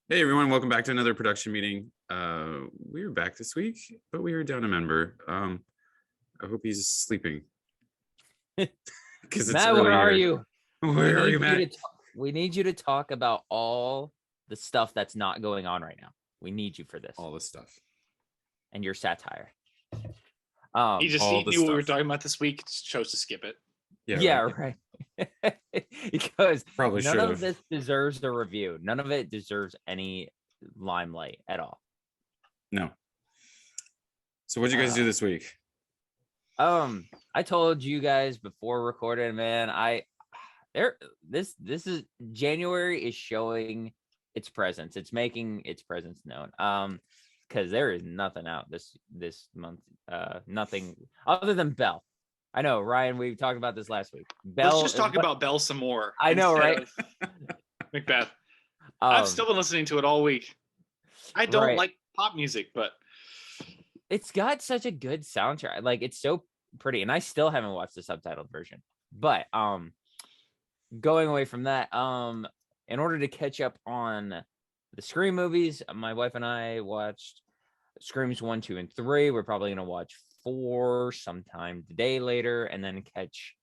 Hey everyone, welcome back to another production meeting. We were back this week, but we were down a member. I hope he's sleeping because it's Matt, where early are here. you? Where are you, Matt? We need you to talk about all the stuff that's not going on right now. We need you for this All the stuff. and your satire. All He the knew what we were stuff. talking about this week, chose to skip it. Yeah, right. Because Probably none should of have. this deserves a review. None of it deserves any limelight at all. No. So what'd you guys do this week? I told you guys before recording, man. This is January is showing its presence. It's making its presence known. Because there is nothing out this month. Nothing other than Belle. I know, Ryan. We talked about this last week. Belle. Let's just talk about Belle some more. I know, right? Macbeth. I've still been listening to it all week. I don't like pop music, but it's got such a good soundtrack. Like, it's so pretty, and I still haven't watched the subtitled version. But going away from that, in order to catch up on the Scream movies, my wife and I watched Screams 1, 2, and 3. We're probably gonna watch 4 sometime today later, and then catch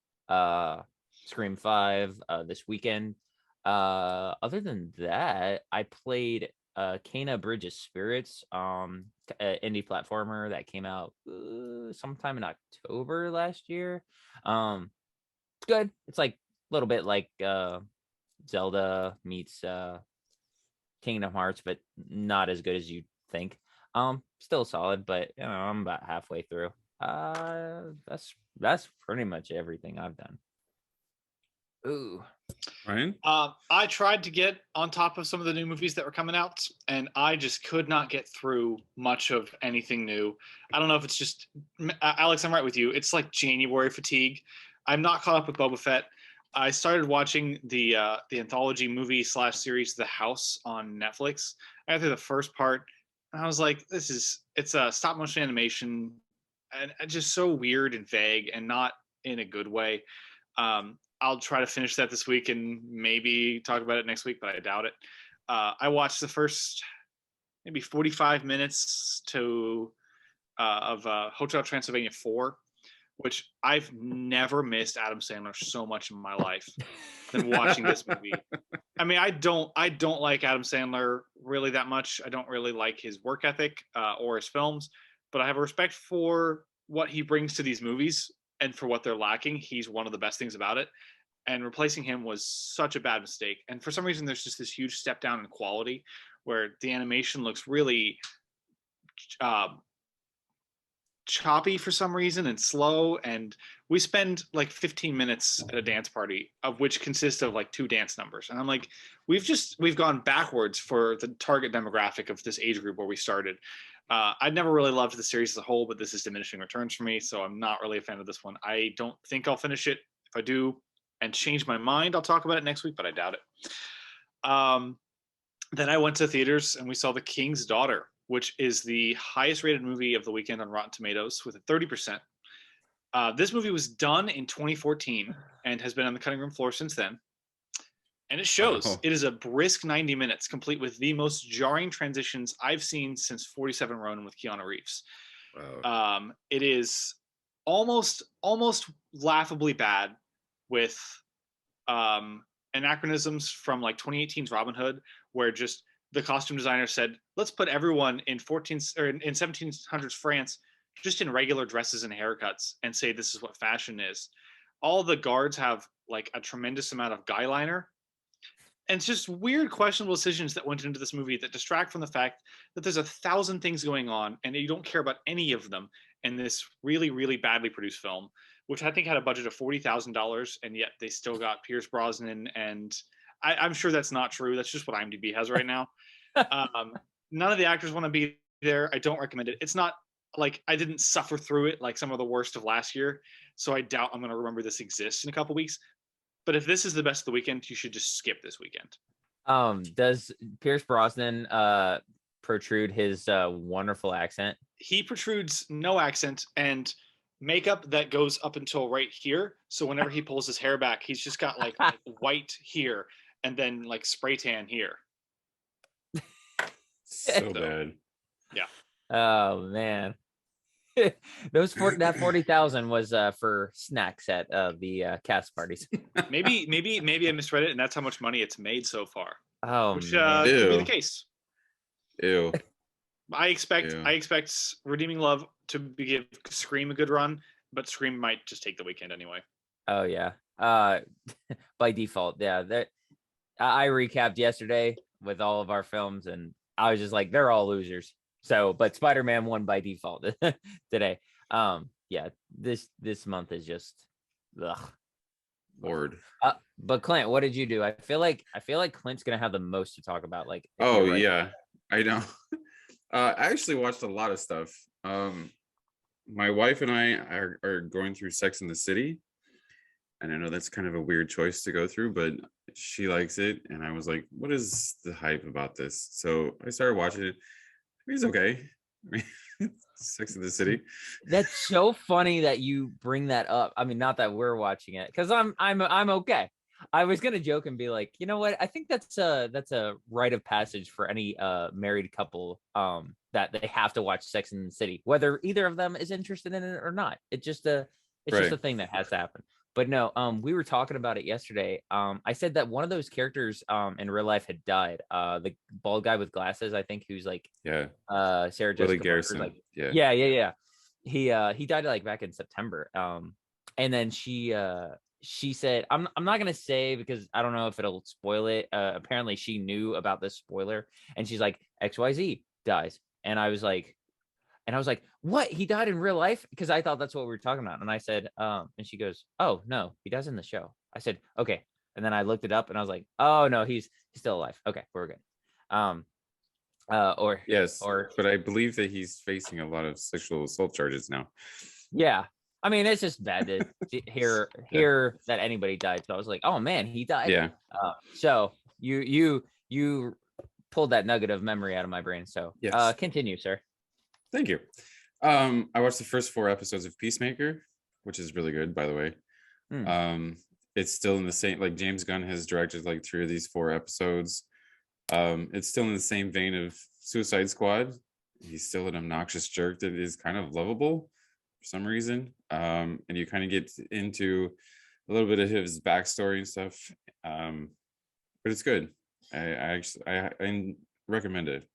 Scream 5 this weekend. Other than that, I played Kena Bridge of Spirits, indie platformer that came out sometime in October last year. It's good. It's like a little bit like Zelda meets Kingdom Hearts, but not as good as you think. Still solid, but I'm about halfway through. That's pretty much everything I've done. Ooh. Ryan? I tried to get on top of some of the new movies that were coming out, and I just could not get through much of anything new. I don't know if it's just Alex. I'm right with you. It's like January fatigue. I'm not caught up with Boba Fett. I started watching the anthology movie / series The House on Netflix. I got through the first part, and I was like, it's a stop motion animation, and just so weird and vague, and not in a good way. I'll try to finish that this week and maybe talk about it next week, but I doubt it. I watched the first maybe 45 minutes of Hotel Transylvania 4, which I've never missed Adam Sandler so much in my life than watching this movie. I mean, I don't like Adam Sandler really that much. I don't really like his work ethic or his films, but I have a respect for what he brings to these movies and for what they're lacking. He's one of the best things about it. And replacing him was such a bad mistake. And for some reason, there's just this huge step down in quality where the animation looks really choppy for some reason and slow. And we spend like 15 minutes at a dance party, of which consists of like 2 dance numbers. And I'm like, we've gone backwards for the target demographic of this age group where we started. I'd never really loved the series as a whole, but this is diminishing returns for me, so I'm not really a fan of this one. I don't think I'll finish it. If I do and change my mind, I'll talk about it next week, but I doubt it. Then I went to theaters and we saw The King's Daughter, which is the highest rated movie of the weekend on Rotten Tomatoes with a 30%. This movie was done in 2014 and has been on the cutting room floor since then. And it shows. Wow. It is a brisk 90 minutes, complete with the most jarring transitions I've seen since 47 Ronin with Keanu Reeves. Wow. It is almost laughably bad, with anachronisms from like 2018's Robin Hood, where just the costume designer said, let's put everyone in 1700s France just in regular dresses and haircuts and say this is what fashion is. All the guards have like a tremendous amount of guy liner. And it's just weird, questionable decisions that went into this movie that distract from the fact that there's 1,000 things going on and you don't care about any of them in this really, really badly produced film, which I think had a budget of $40,000, and yet they still got Pierce Brosnan. And I'm sure that's not true. That's just what IMDb has right now. None of the actors want to be there. I don't recommend it. It's not like I didn't suffer through it like some of the worst of last year, so I doubt I'm going to remember this exists in a couple weeks. But if this is the best of the weekend, you should just skip this weekend. Does Pierce Brosnan protrude his wonderful accent? He protrudes no accent and makeup that goes up until right here. So whenever he pulls his hair back, he's just got like white here and then like spray tan here. So bad. Yeah. Oh man. That 40,000 was for snacks at the cast parties. maybe I misread it, and that's how much money it's made so far. Oh Which man. could be the Ew. case. Ew. I expect Ew. Redeeming Love to give Scream a good run, but Scream might just take the weekend anyway. Oh yeah. By default, yeah. That I recapped yesterday with all of our films, and I was just like, they're all losers. So, but Spider-Man won by default today. Yeah, this month is just ugh. Lord. But Clint, what did you do? I feel like Clint's gonna have the most to talk about. Like, if Oh you're right. yeah, I know. I actually watched a lot of stuff. My wife and I are going through Sex in the City, and I know that's kind of a weird choice to go through, but she likes it, and I was like, "What is the hype about this?" So I started watching it. It's okay. I mean, Sex in the City. That's so funny that you bring that up. I mean, not that we're watching it, because I'm okay. I was gonna joke and be like, you know what? I think that's a rite of passage for any married couple that they have to watch Sex in the City, whether either of them is interested in it or not. It's just a Right. thing that has to happen. But no, we were talking about it yesterday. I said that one of those characters in real life had died. The bald guy with glasses, I think, who's like Yeah. Sarah Willie Jessica Parker's Garrison. like, Yeah. yeah. He died like back in September. And then she said, I'm not gonna say because I don't know if it'll spoil it. Apparently she knew about this spoiler, and she's like, XYZ dies. And I was like, what? He died in real life? Because I thought that's what we were talking about. And I said, and she goes, oh no, he dies in the show. I said, okay. And then I looked it up and I was like, oh no, he's still alive. Okay, we're good. Yes, Or but I believe that he's facing a lot of sexual assault charges now. yeah. I mean, it's just bad to hear that anybody died. So I was like, oh man, he died. Yeah. So you pulled that nugget of memory out of my brain. So Yes. continue, sir. Thank you. I watched the first 4 episodes of Peacemaker, which is really good, by the way. It's still in the same, like James Gunn has directed like 3 of these 4 episodes. It's still in the same vein of Suicide Squad. He's still an obnoxious jerk that is kind of lovable for some reason. And you kind of get into a little bit of his backstory and stuff. But it's good. I recommend it.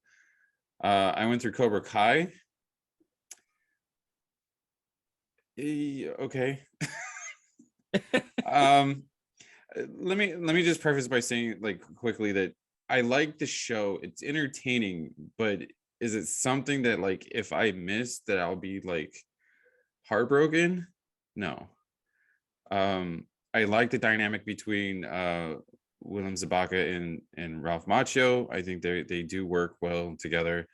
I went through Cobra Kai. Okay. Let me just preface by saying like quickly that I like the show. It's entertaining, but is it something that like if I miss that I'll be like heartbroken? No. I like the dynamic between Willem Zabaka and Ralph Macchio. I think they do work well together.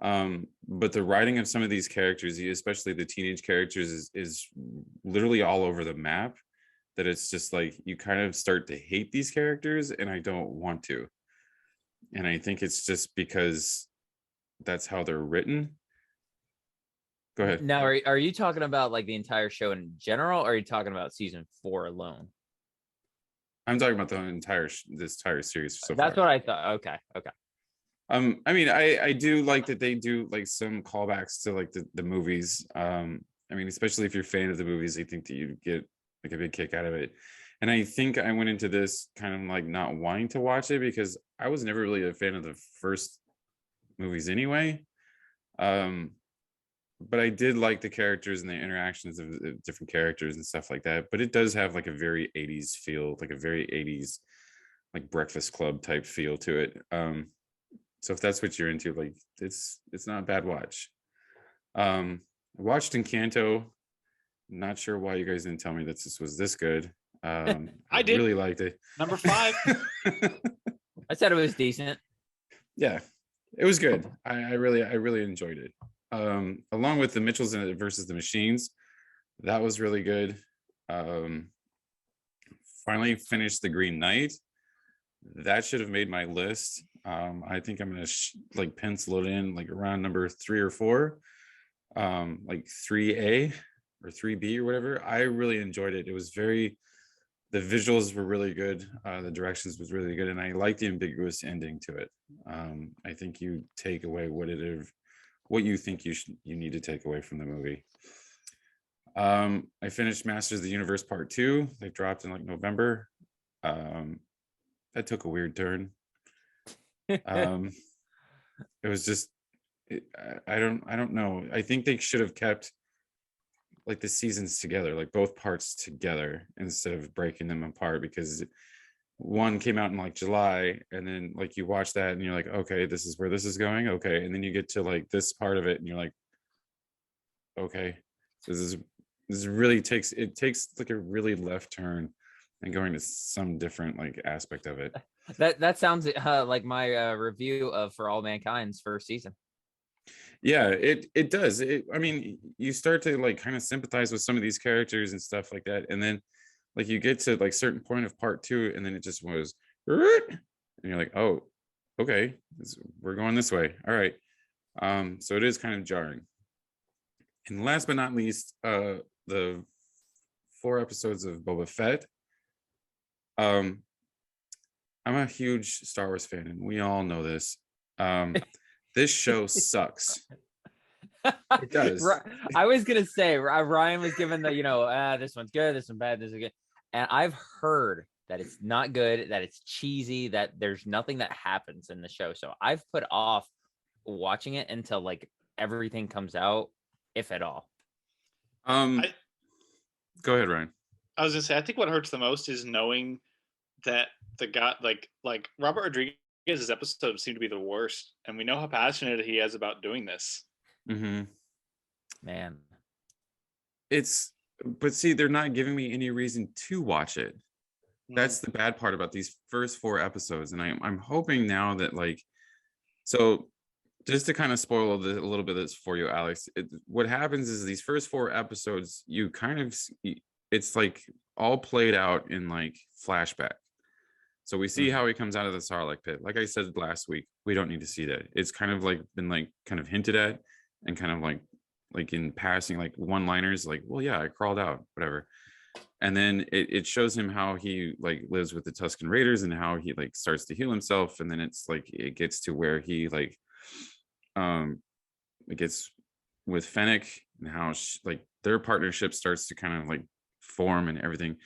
But the writing of some of these characters, especially the teenage characters, is literally all over the map. That it's just like you kind of start to hate these characters, and I don't want to. And I think it's just because that's how they're written. Go ahead. Now, are you talking about like the entire show in general, or are you talking about season 4 alone? I'm talking about this entire series so That's far. what I thought. Okay. I mean, I do like that they do like some callbacks to like the movies. I mean, especially if you're a fan of the movies, I think that you get like a big kick out of it. And I think I went into this kind of like not wanting to watch it because I was never really a fan of the first movies anyway. But I did like the characters and the interactions of the different characters and stuff like that. But it does have like a very 80s feel, like a very 80s like Breakfast Club type feel to it. So if that's what you're into, like it's not a bad watch. I watched Encanto. Not sure why you guys didn't tell me that this was this good. I did. Really liked it. Number 5. I said it was decent. Yeah, it was good. I really enjoyed it. Along with the Mitchells versus the Machines, that was really good. Finally finished The Green Knight. That should have made my list. I think I'm gonna like pencil it in like around number 3 or 4, like 3A or 3B or whatever. I really enjoyed it. It was very the visuals were really good. The directions was really good, and I like the ambiguous ending to it. I think you take away what you think you need to take away from the movie. I finished Masters of the Universe Part 2. They dropped in like November. That took a weird turn. It was just I don't know. I think they should have kept like the seasons together, like both parts together instead of breaking them apart, because one came out in like July, and then like you watch that and you're like, okay, this is where this is going. Okay. And then you get to like this part of it and you're like, okay, this really takes like a really left turn and going to some different like aspect of it. That sounds like my review of For All Mankind's first season. Yeah, it does. I mean, you start to like kind of sympathize with some of these characters and stuff like that, and then like you get to like certain point of part 2, and then it just was, and you're like, oh, okay, we're going this way. All right. So it is kind of jarring. And last but not least, the 4 episodes of Boba Fett. I'm a huge Star Wars fan, and we all know this. This show sucks. It does. I was gonna say Ryan was given the this one's good, this one's bad, this is good, and I've heard that it's not good, that it's cheesy, that there's nothing that happens in the show. So I've put off watching it until like everything comes out, if at all. Go ahead, Ryan. I was gonna say, I think what hurts the most is knowing that the guy like Robert Rodriguez's episodes seem to be the worst, and we know how passionate he is about doing this. Mm-hmm. Man, but see, they're not giving me any reason to watch it. That's the bad part about these first 4 episodes, and I'm hoping now that like, so just to kind of spoil a little bit of this for you, Alex, what happens is these first 4 episodes, you kind of, it's like all played out in like flashback. So we see how he comes out of the Sarlacc pit. Like I said last week, we don't need to see that. It's kind of like been like kind of hinted at, and kind of like in passing, like one-liners, like, well, yeah, I crawled out, whatever. And then it shows him how he like lives with the Tusken Raiders and how he like starts to heal himself. And then it's like it gets to where he like it gets with Fennec, and how like their partnership starts to kind of like form and everything.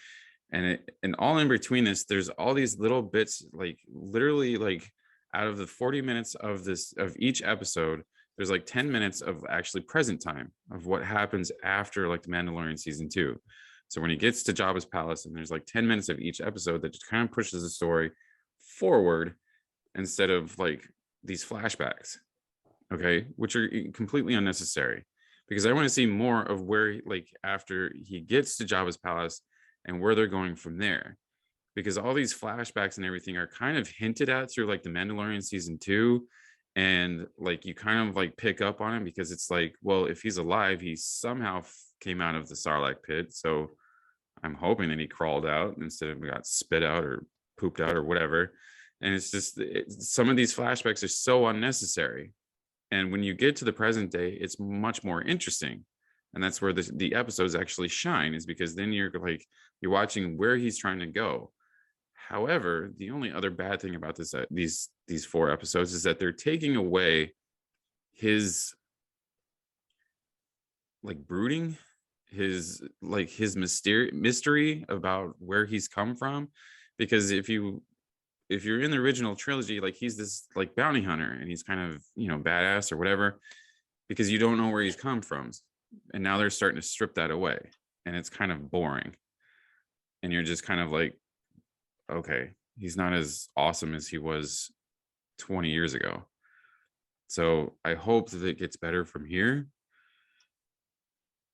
And all in between this, there's all these little bits, like literally like out of the 40 minutes of each episode, there's like 10 minutes of actually present time of what happens after like the Mandalorian season 2. So when he gets to Jabba's palace, and there's like 10 minutes of each episode that just kind of pushes the story forward instead of like these flashbacks, okay, which are completely unnecessary, because I want to see more of where like after he gets to Jabba's palace and where they're going from there, because all these flashbacks and everything are kind of hinted at through like the Mandalorian season 2, and like you kind of like pick up on it, because it's like, well, if he's alive, he somehow came out of the Sarlacc pit, so I'm hoping that he crawled out instead of got spit out or pooped out or whatever. And it's just some of these flashbacks are so unnecessary, and when you get to the present day, it's much more interesting. And that's where the episodes actually shine, is because then you're watching where he's trying to go. However, the only other bad thing about these 4 episodes is that they're taking away his like brooding, his mystery about where he's come from. Because if you're in the original trilogy, like he's this like bounty hunter, and he's kind of badass or whatever, because you don't know where he's come from. And now they're starting to strip that away, and it's kind of boring, and you're just kind of like, okay, he's not as awesome as he was 20 years ago. So I hope that it gets better from here.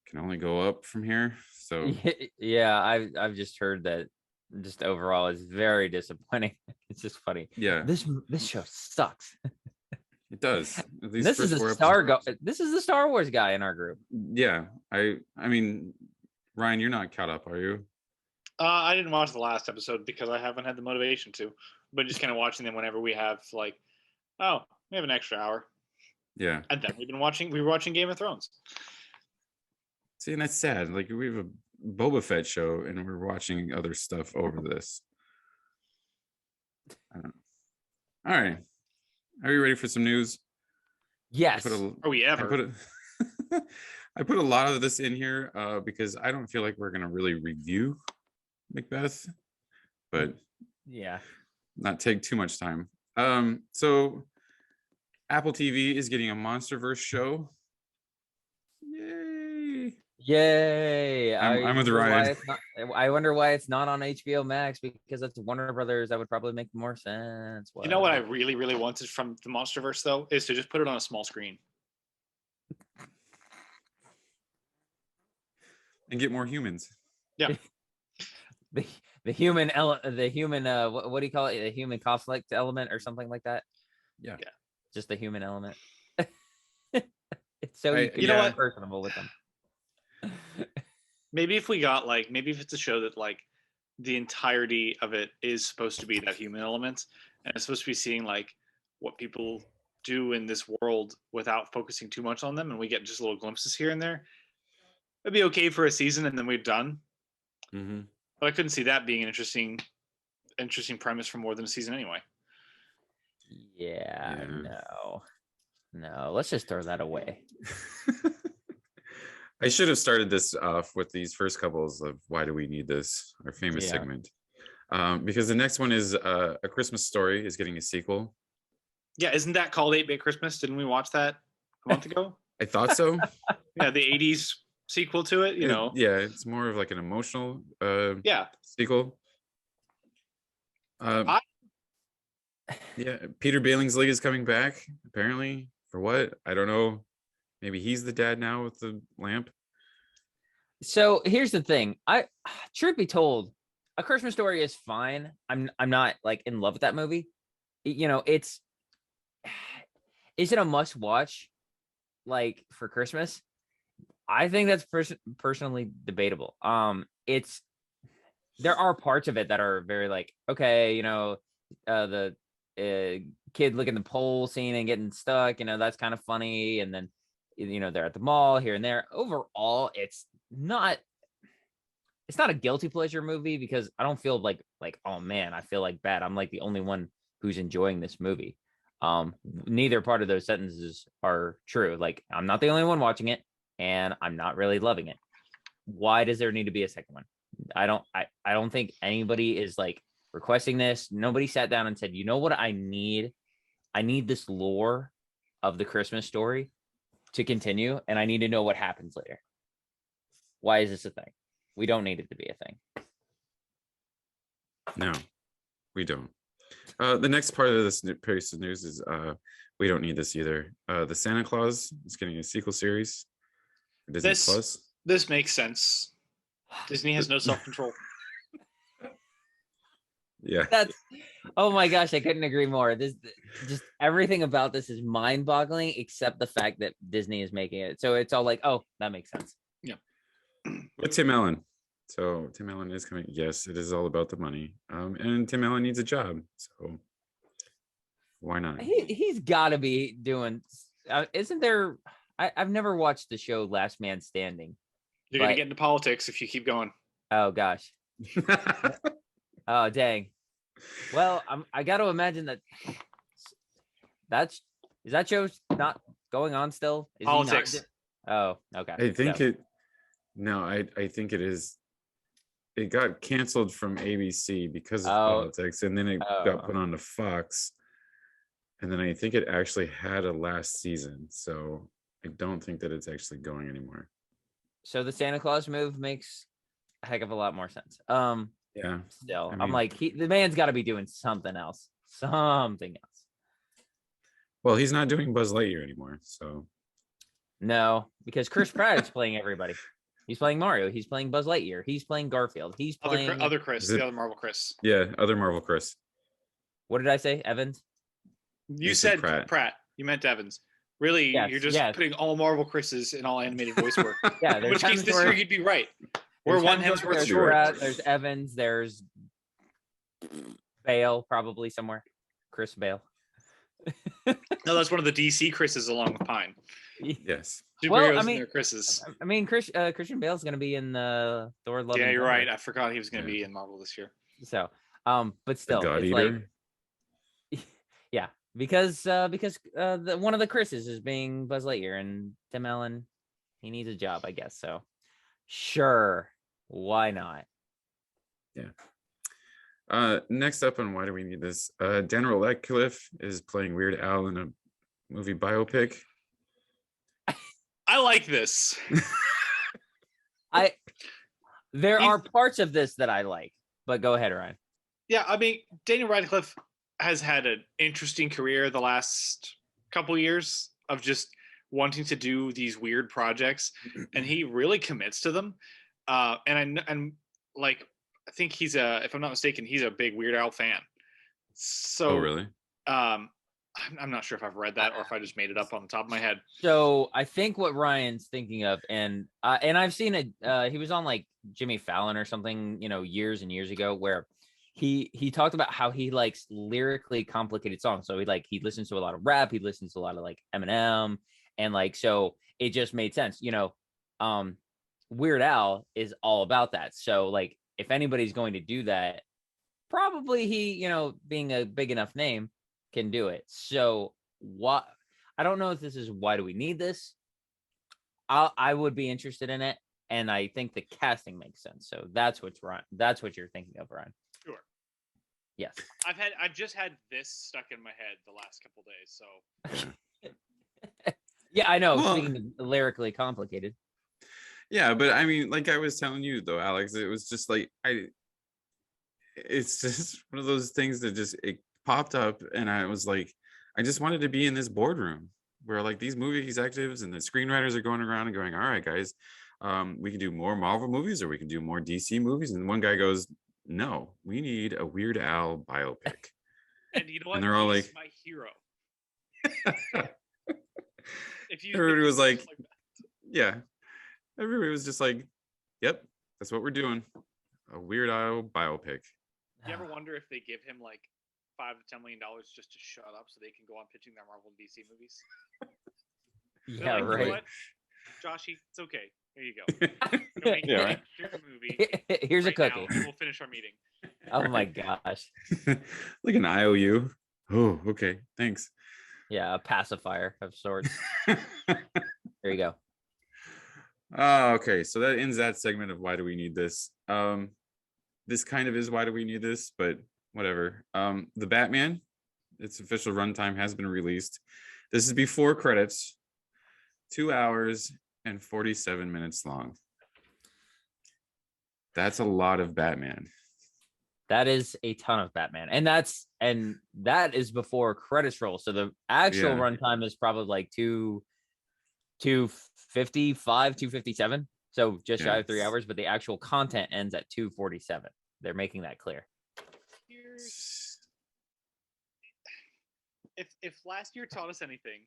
Can only go up from here. So yeah, I've just heard that just overall is very disappointing. It's just funny. Yeah, this show sucks. It does. This is the Star Wars guy in our group. Yeah, I mean, Ryan, you're not caught up, are you? I didn't watch the last episode because I haven't had the motivation to, but just kind of watching them whenever we have like, oh, we have an extra hour. Yeah. And then we were watching Game of Thrones. See, and that's sad. Like we have Boba Fett show, and we're watching other stuff over this. All right, are you ready for some news? Yes. Are we ever? I put a lot of this in here because I don't feel like we're gonna really review Macbeth, but Yeah. not take too much time. So Apple TV is getting a MonsterVerse show. Yay! Yay! I'm with wonder why Ryan. it's not- I wonder why it's not on HBO Max, because that's Warner Brothers. That would probably make more sense. You know what I really, really wanted from the MonsterVerse though is to just put it on a small screen. And get more humans. Yeah. the human what do you call it? The human conflict element or something like that. Yeah. Just the human element. It's so you know what? personable with them. Maybe if it's a show that like the entirety of it is supposed to be that human element, and it's supposed to be seeing like what people do in this world without focusing too much on them, and we get just little glimpses here and there. It'd be okay for a season, and then we're done. Mm-hmm. But I couldn't see that being an interesting premise for more than a season anyway. Yeah. No, let's just throw that away. I should have started this off with these first couples of why do we need this, our famous segment. Because the next one is A Christmas Story is getting a sequel. Yeah, isn't that called 8-Bit Christmas? Didn't we watch that a month ago? I thought so. Yeah, the 80s sequel to it, you know. Yeah, it's more of like an emotional sequel. Yeah, Peter Billingsley is coming back, apparently. For what? I don't know. Maybe he's the dad now with the lamp. So here's the thing. Truth be told, A Christmas Story is fine. I'm not like in love with that movie. You know, is it a must watch like for Christmas? I think that's personally debatable. There are parts of it that are very like, okay, you know, the kid looking the pole scene and getting stuck, you know, that's kind of funny. And then, you know, they're at the mall here and there. Overall, it's not a guilty pleasure movie because I don't feel like, oh man, I feel like bad. I'm like the only one who's enjoying this movie. Neither part of those sentences are true. Like, I'm not the only one watching it, and I'm not really loving it. Why does there need to be a second one? I don't think anybody is like requesting this. Nobody sat down and said, you know what I need? I need this lore of the Christmas Story to continue, and I need to know what happens later. Why is this a thing? We don't need it to be a thing. No, we don't. The next part of this piece of news is we don't need this either. The Santa Claus is getting a sequel series. Disney Plus. This makes sense. Disney has no self-control. Yeah. Oh my gosh, I couldn't agree more. This just everything about this is mind-boggling, except the fact that Disney is making it. So it's all like, oh, that makes sense. Yeah. But Tim Allen. So Tim Allen is coming. Yes, it is all about the money. And Tim Allen needs a job. So why not? He's got to be doing. Isn't there? I've never watched the show Last Man Standing. You're gonna get into politics if you keep going. Oh gosh. Oh dang. Well, I got to imagine is that show not going on still? Is politics. Oh, okay. I think I think it is. It got canceled from ABC because of politics, and then it got put on to Fox. And then I think it actually had a last season. So I don't think that it's actually going anymore. So the Santa Claus move makes a heck of a lot more sense. Yeah. Still, I mean, I'm like, the man's got to be doing something else. Something else. Well, he's not doing Buzz Lightyear anymore. So. No, because Chris Pratt is playing everybody. He's playing Mario. He's playing Buzz Lightyear. He's playing Garfield. He's playing other Chris, the other Marvel Chris. Yeah, other Marvel Chris. What did I say? Evans? You said Pratt. You meant Evans. Really, you're just putting all Marvel Chris's in all animated voice work. Yeah, in which case this year you'd be right. We're one Hemsworth short. Pratt, there's Evans. There's Bale, probably somewhere. Chris Bale. No, that's one of the DC Chris's along with Pine. Yes. Superheroes I and mean, their Chris's. Christian Bale's going to be in the Thor: Love Yeah, and you're Thunder. right. I forgot he was going to Yeah. be in Marvel this year. So, but The still, God it's Eater. like, yeah, because one of the Chris's is being Buzz Lightyear, and Tim Allen, he needs a job, I guess. So, sure, why not? Yeah. Next up on Why Do We Need This? Daniel Radcliffe is playing Weird Al in a movie biopic. I like this. There He's- are parts of this that I like, but go ahead, Ryan. Yeah, I mean, Daniel Radcliffe has had an interesting career the last couple years of just wanting to do these weird projects, and he really commits to them. And like, I think if I'm not mistaken, he's a big Weird Al fan. So, Oh, really? I'm not sure if I've read that or if I just made it up on the top of my head. So I think what Ryan's thinking of, and I've seen it. He was on like Jimmy Fallon or something, years and years ago, where he talked about how he likes lyrically complicated songs. So he listens to a lot of rap. He listens to a lot of like Eminem, and like so it just made sense. Weird Al is all about that. So like if anybody's going to do that, probably he, being a big enough name, can do it. So what? I don't know if this is Why Do We Need This. I would be interested in it, and I think the casting makes sense. So that's what you're thinking of, Ryan. Sure. Yes. I've just had this stuck in my head the last couple days. So Yeah, I know. Well- Speaking of lyrically complicated. Yeah, but I mean, like I was telling you though, Alex, it was just like it's just one of those things that just it popped up, and I was like, I just wanted to be in this boardroom where like these movie executives and the screenwriters are going around and going, all right, guys, we can do more Marvel movies or we can do more DC movies. And one guy goes, no, we need a Weird Al biopic. and you know what? And they're all He's like- my hero. Everybody was like, that. yeah. Everybody was just like, yep, that's what we're doing. A Weird Al biopic. You ever wonder if they give him like $5 to $10 million just to shut up so they can go on pitching their Marvel and DC movies? They're Yeah, like, "You know right. what, Joshy, it's okay. There you go. Go make Yeah, right. your movie. Here's a right now, cookie. and we'll finish our meeting. Oh my gosh. Like an IOU. Oh, okay. Thanks. Yeah, a pacifier of sorts. There you go. Okay, so that ends that segment of Why Do We Need This. This kind of is Why Do We Need This, but whatever. The Batman, its official runtime has been released. This is before credits, 2 hours and 47 minutes long. That's a lot of Batman. That is a ton of Batman, and that is before credits roll. So the actual Yeah. runtime is probably like 255, 257. So just shy of 3 Yes. hours, but the actual content ends at 247. They're making that clear. If last year taught us anything,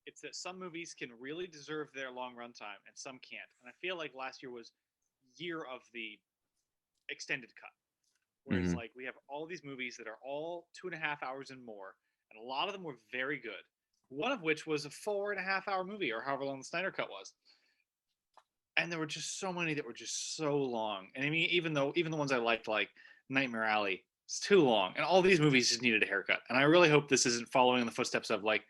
it's that some movies can really deserve their long runtime and some can't. And I feel like last year was year of the extended cut, where it's Mhm. like we have all these movies that are all 2.5 hours and more, and a lot of them were very good. One of which was a 4.5 hour movie, or however long the Snyder Cut was. And there were just so many that were just so long. And I mean, even the ones I liked, like Nightmare Alley, it's too long. And all these movies just needed a haircut. And I really hope this isn't following in the footsteps of like,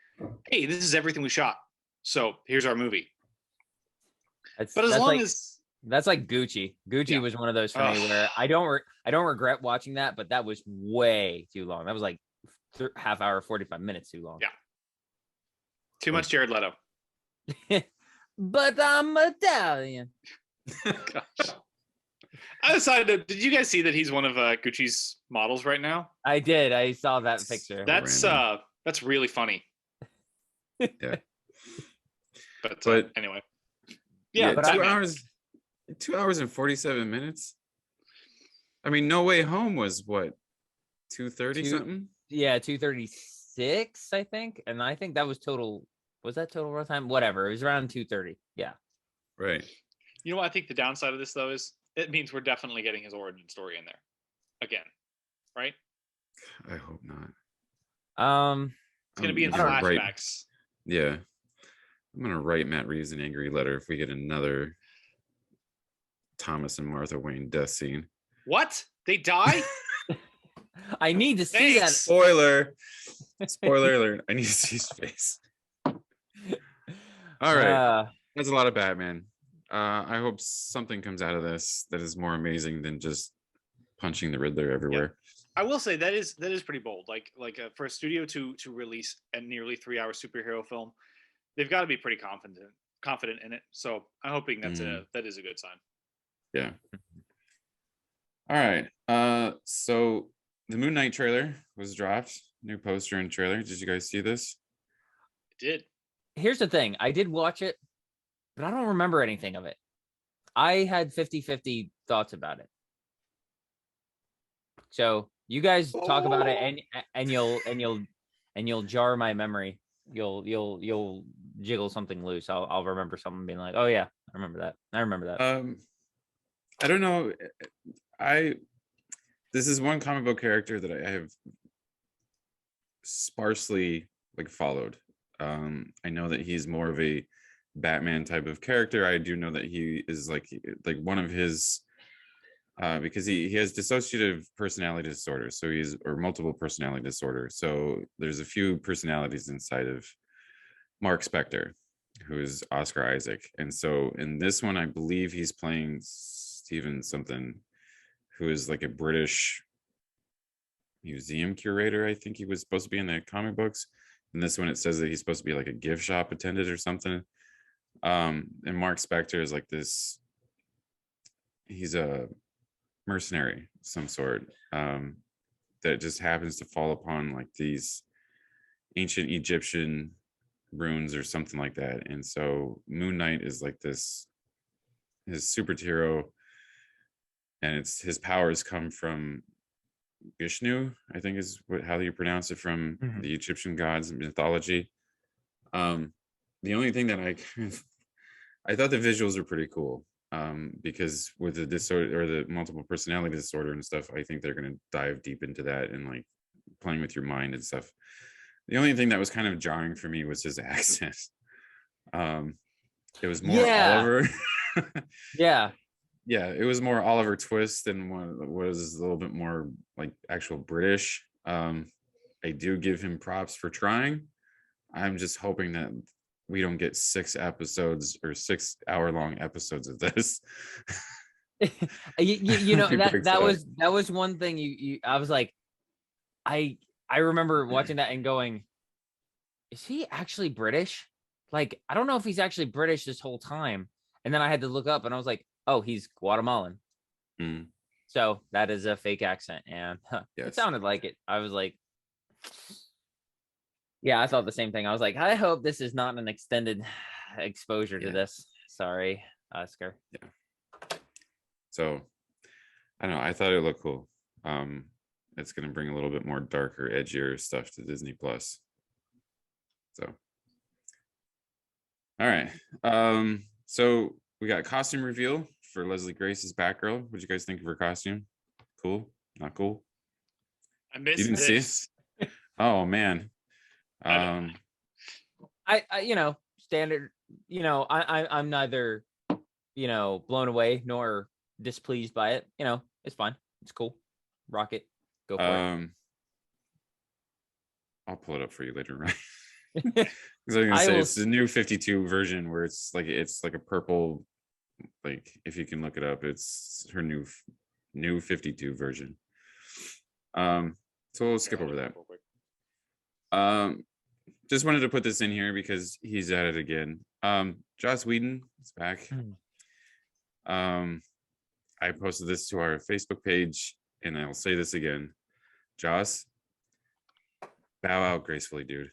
hey, this is everything we shot, so here's our movie. But as long as that's like Gucci. Gucci Yeah. was one of those for me where I don't regret watching that, but that was way too long. That was like half hour, 45 minutes too long. Yeah. Too much Jared Leto. But I'm Italian. Gosh. I decided. Did you guys see that he's one of Gucci's models right now? I did. I saw that picture. That's really funny. Yeah. But anyway. Yeah, but 2 hours and 47 minutes. I mean, No Way Home was what, 2:30 something? Yeah, 236, I think. And I think that was total. Was that total runtime? Whatever. It was around 230. Yeah. Right. You know what I think the downside of this though is it means we're definitely getting his origin story in there again, right? I hope not. It's gonna be in flashbacks. Yeah. I'm gonna write Matt Reeves an angry letter if we get another Thomas and Martha Wayne death scene. What? They die? I need to see that. Spoiler alert. I need to see his face. All right. That's a lot of Batman. I hope something comes out of this that is more amazing than just punching the Riddler everywhere. I will say that is pretty bold. Like for a studio to release a nearly 3-hour superhero film, they've got to be pretty confident in it. So I'm hoping that is a good sign. Yeah. All right. So the Moon Knight trailer was dropped. New poster and trailer. Did you guys see this? I did. Here's the thing. I did watch it, but I don't remember anything of it. I had 50-50 thoughts about it. So you guys talk about it, and you'll jar my memory. You'll jiggle something loose. I'll remember something being like, oh yeah, I remember that. I don't know. This is one comic book character that I have sparsely followed. I know that he's more of a Batman type of character. I do know that he is like one of his because he has dissociative personality disorder, or multiple personality disorder. So there's a few personalities inside of Mark Spector, who is Oscar Isaac. And so in this one, I believe he's playing Stephen something, who is like a British museum curator. I think he was supposed to be in the comic books. In this one, it says that he's supposed to be like a gift shop attendant or something. And Mark Spector is like this. He's a mercenary of some sort that just happens to fall upon like these ancient Egyptian runes or something like that. And so Moon Knight is like his superhero, and his powers come from Vishnu, I think is how you pronounce it, from the Egyptian gods mythology. The only thing that I thought the visuals are pretty cool, because with the disorder or the multiple personality disorder and stuff, I think they're going to dive deep into that and like playing with your mind and stuff. The only thing that was kind of jarring for me was his accent. It was more Oliver. Yeah, it was more Oliver Twist than what was a little bit more like actual British. I do give him props for trying. I'm just hoping that we don't get 6 episodes or 6-hour-long episodes of this. you know that was one thing you I was like, I remember watching that and going, is he actually British? Like, I don't know if he's actually British this whole time. And then I had to look up and I was like, oh, he's Guatemalan. So that is a fake accent. And It sounded like it. I was like, yeah, I thought the same thing. I was like, I hope this is not an extended exposure to this. Sorry, Oscar. Yeah. So I don't know. I thought it looked cool. It's going to bring a little bit more darker, edgier stuff to Disney Plus. So, all right. So we got costume reveal for Leslie Grace's Batgirl. What did you guys think of her costume? Cool? Not cool? I missed You didn't see it? Oh man. I standard. I'm neither blown away nor displeased by it. It's fine. It's cool. Rock it. Go for it. I'll pull it up for you later, right? Because I'm gonna say it's the new 52 version where it's like a purple, like if you can look it up, it's her new 52 version. So we'll skip over that. Just wanted to put this in here because he's at it again. Joss Whedon is back. I posted this to our Facebook page, and I'll say this again. Joss, bow out gracefully, dude.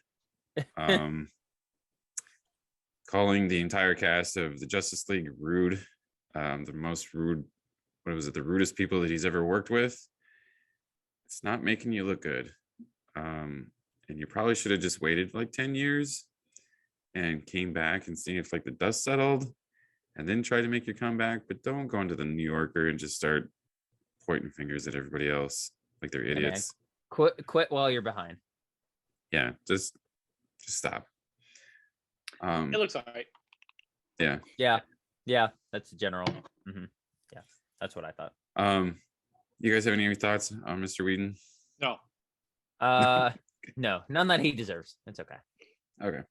Calling the entire cast of the Justice League rude, the most rude, the rudest people that he's ever worked with. It's not making you look good. And you probably should have just waited like 10 years and came back and seen if like the dust settled and then try to make your comeback. But don't go into the New Yorker and just start pointing fingers at everybody else like they're idiots. Quit while you're behind. Yeah, just stop. It looks all right. Yeah, that's the general. Yeah, that's what I thought. You guys have any thoughts on Mr. Whedon? No. No, none that he deserves. It's okay. Okay.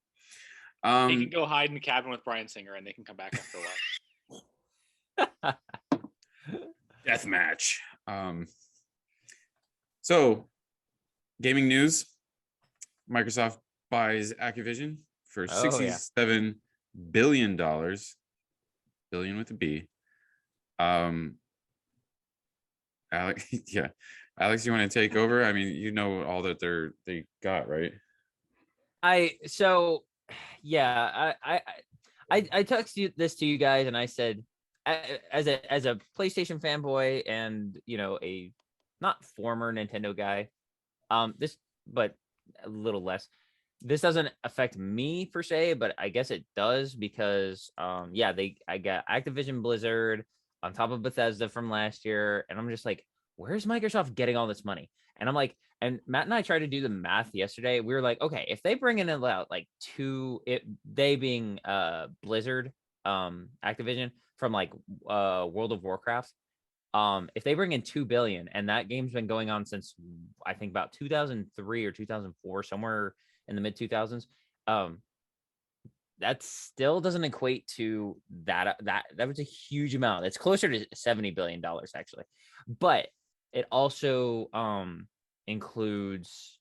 He can go hide in the cabin with Bryan Singer, and they can come back after a while. Death match. So, gaming news. Microsoft buys Activision for $67 billion. Billion with a B. Alex, yeah. Alex, you want to take over? I mean, you know all that they got, right? I texted this to you guys, and I said, as a PlayStation fanboy and a not former Nintendo guy, but a little less. This doesn't affect me per se, but I guess it does because I got Activision Blizzard on top of Bethesda from last year, and I'm just like, where's Microsoft getting all this money? And I'm like, and Matt and I tried to do the math yesterday. We were like, okay, if they bring in about like they being Blizzard, Activision from like World of Warcraft, if they bring in 2 billion, and that game's been going on since I think about 2003 or 2004, somewhere in the mid 2000s, that still doesn't equate to that was a huge amount. It's closer to $70 billion actually, but it also includes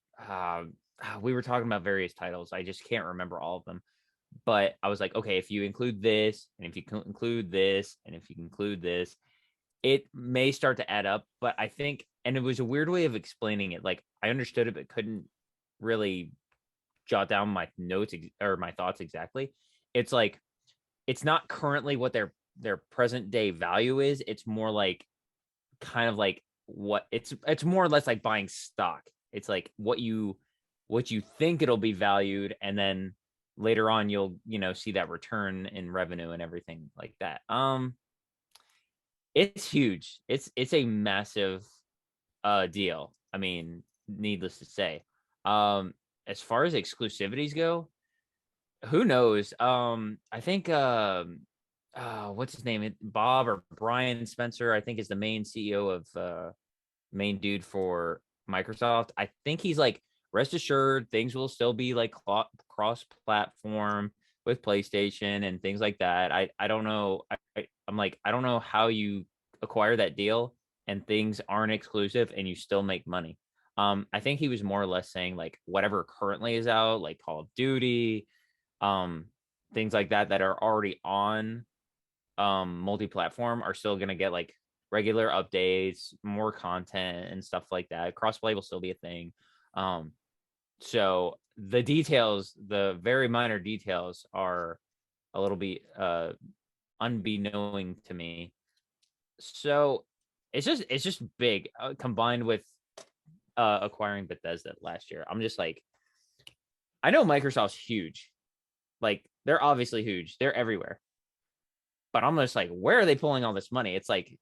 we were talking about various titles. I just can't remember all of them, but I was like, okay, if you include this, and if you include this, and if you include this, it may start to add up. But I think, and it was a weird way of explaining it, like I understood it but couldn't really jot down my notes or my thoughts exactly. It's like, it's not currently what their present day value is. It's more like kind of like what it's more or less like buying stock. It's like what you think it'll be valued, and then later on you'll see that return in revenue and everything like that. It's huge. It's a massive deal. I mean, needless to say. As far as exclusivities go, who knows? I think what's his name? Bob or Brian Spencer, I think, is the main CEO of main dude for Microsoft. I think he's like, rest assured, things will still be like cross-platform with PlayStation and things like that. I don't know. I'm like, I don't know how you acquire that deal and things aren't exclusive and you still make money. I think he was more or less saying like whatever currently is out, like Call of Duty, things like that are already on multi-platform are still gonna get like regular updates, more content and stuff like that. Crossplay will still be a thing. So the details, the very minor details, are a little bit unbeknown to me. So it's just big, combined with acquiring Bethesda last year. I'm just like, I know Microsoft's huge, like they're obviously huge, they're everywhere, but I'm just like, where are they pulling all this money? It's like,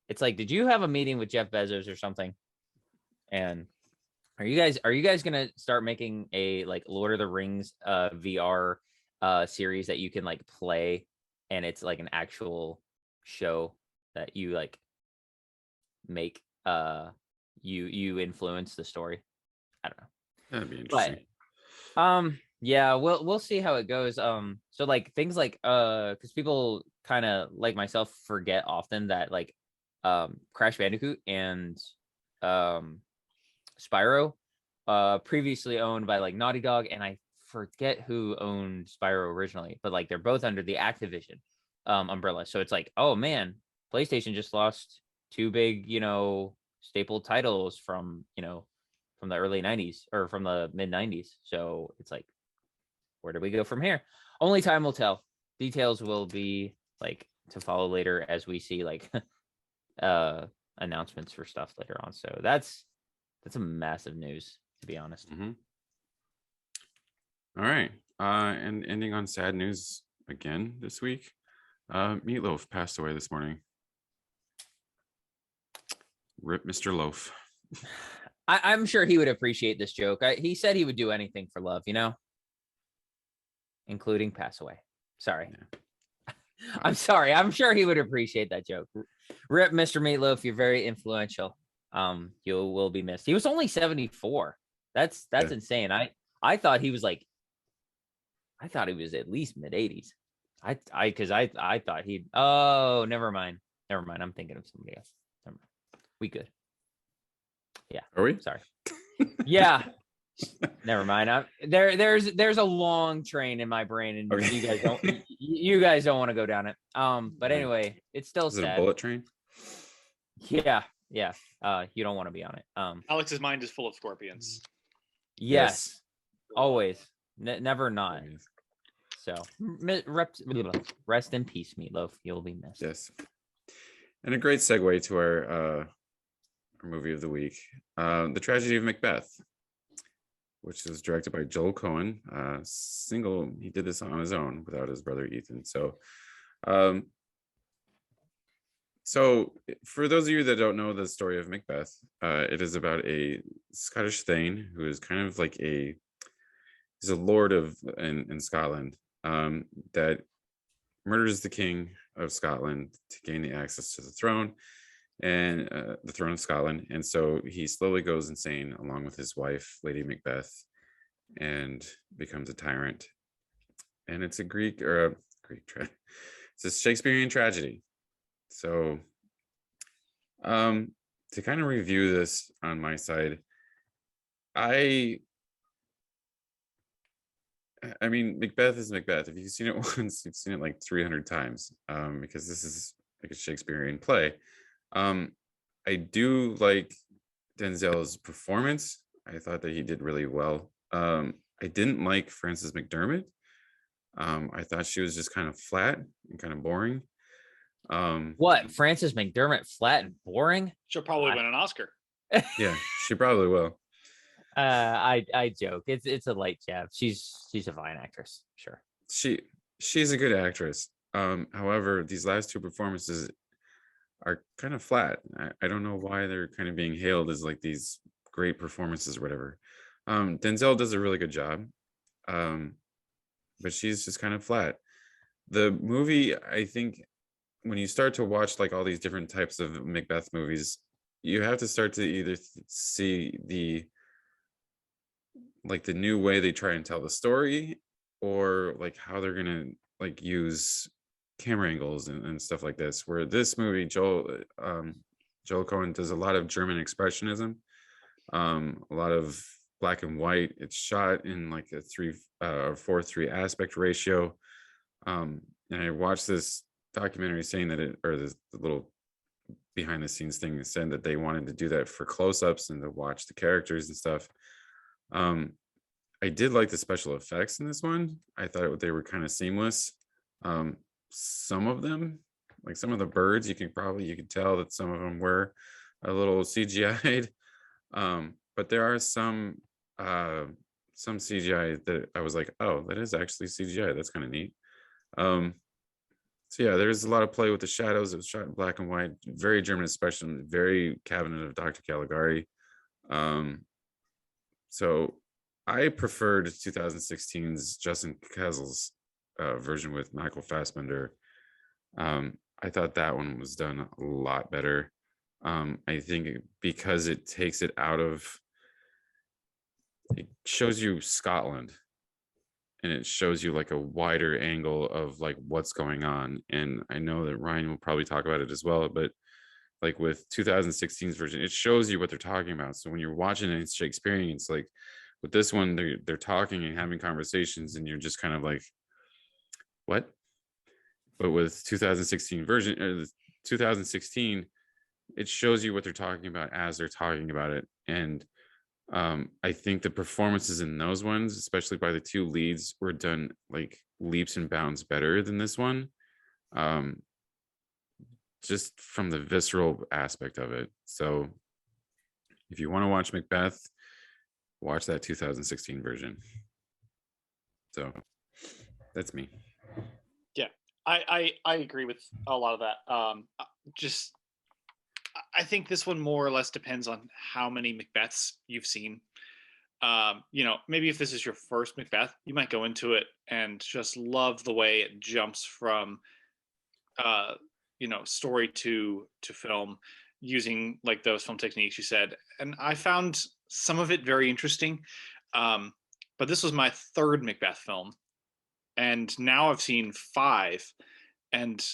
did you have a meeting with Jeff Bezos or something? And are you guys gonna start making a like Lord of the Rings VR series that you can like play, and it's like an actual show that you like make you influence the story? I don't know. That'd be interesting. But yeah, we'll see how it goes. So like things like because people kind of like myself forget often that like Crash Bandicoot and Spyro previously owned by like Naughty Dog, and I forget who owned Spyro originally, but like they're both under the Activision umbrella. So it's like, oh man, PlayStation just lost two big, staple titles from the early 90s or from the mid 90s. So it's like, where do we go from here? Only time will tell. Details will be like to follow later as we see like announcements for stuff later on. So that's a massive news, to be honest. Mm-hmm. All right. And ending on sad news again this week. Meatloaf passed away this morning. Rip Mr. Loaf. I'm sure he would appreciate this joke. He said he would do anything for love, including pass away. Sorry. Yeah. I'm sorry. I'm sure he would appreciate that joke. Rip, Mr. Meatloaf. You're very influential. You will be missed. He was only 74. That's Yeah. insane. I thought he was at least mid 80s. I thought he'd. Oh, never mind. I'm thinking of somebody else. Never mind. We good. Yeah. Are we? Sorry. Yeah. Never mind. There's a long train in my brain, and Okay. you guys don't want to go down it. But anyway, it's still Is it a sad. bullet train? Yeah. You don't want to be on it. Alex's mind is full of scorpions. Yes. Always. Never not. Always. So rest in peace, Meatloaf. You'll be missed. Yes. And a great segue to our movie of the week, The Tragedy of Macbeth, which was directed by Joel Coen. He did this on his own without his brother Ethan. So for those of you that don't know the story of Macbeth, it is about a Scottish thane who is kind of like he's a lord in Scotland, that murders the king of Scotland to gain the access to the throne and the throne of Scotland. And so he slowly goes insane along with his wife, Lady Macbeth, and becomes a tyrant. And it's it's a Shakespearean tragedy. So to kind of review this on my side, I mean, Macbeth is Macbeth. If you've seen it once, you've seen it like 300 times, because this is like a Shakespearean play. I do like Denzel's performance. I thought that he did really well. I didn't like Frances McDermott. I thought she was just kind of flat and kind of boring. What? Frances McDermott, flat and boring? She'll probably win an Oscar. Yeah, she probably will. I joke. It's a light jab. She's a fine actress, sure. She's a good actress. However, these last two performances are kind of flat. I don't know why they're kind of being hailed as like these great performances or whatever. Denzel does a really good job, but she's just kind of flat. The movie, I think, when you start to watch like all these different types of Macbeth movies, you have to start to either see the new way they try and tell the story, or like how they're gonna like use camera angles and stuff like this. Where this movie, Joel Coen does a lot of German expressionism, a lot of black and white. It's shot in like a 4:3 aspect ratio. And I watched this documentary saying that the little behind the scenes thing said that they wanted to do that for close-ups and to watch the characters and stuff. I did like the special effects in this one. I thought they were kind of seamless. Some of them, like some of the birds, you could tell that some of them were a little CGI'd. But there are some CGI that I was like, oh, that is actually CGI. That's kind of neat. So yeah, there's a lot of play with the shadows. It was shot in black and white, very German expression, very Cabinet of Dr. Caligari. So I preferred 2016's Justin Kessel's version with Michael Fassbender. I thought that one was done a lot better. I think because it takes it shows you Scotland, and it shows you like a wider angle of like what's going on. And I know that Ryan will probably talk about it as well, but like with 2016's version, it shows you what they're talking about. So when you're watching it, it's Shakespearean. It's like with this one, they're talking and having conversations, and you're just kind of like, what? But with 2016, it shows you what they're talking about as they're talking about it. And I think the performances in those ones, especially by the two leads, were done like leaps and bounds better than this one, just from the visceral aspect of it. So if you want to watch Macbeth, watch that 2016 version. So that's me. Yeah, I agree with a lot of that. I think this one more or less depends on how many Macbeths you've seen. Maybe if this is your first Macbeth, you might go into it and just love the way it jumps from story to film using like those film techniques you said. And I found some of it very interesting. But this was my third Macbeth film, and now I've seen 5, and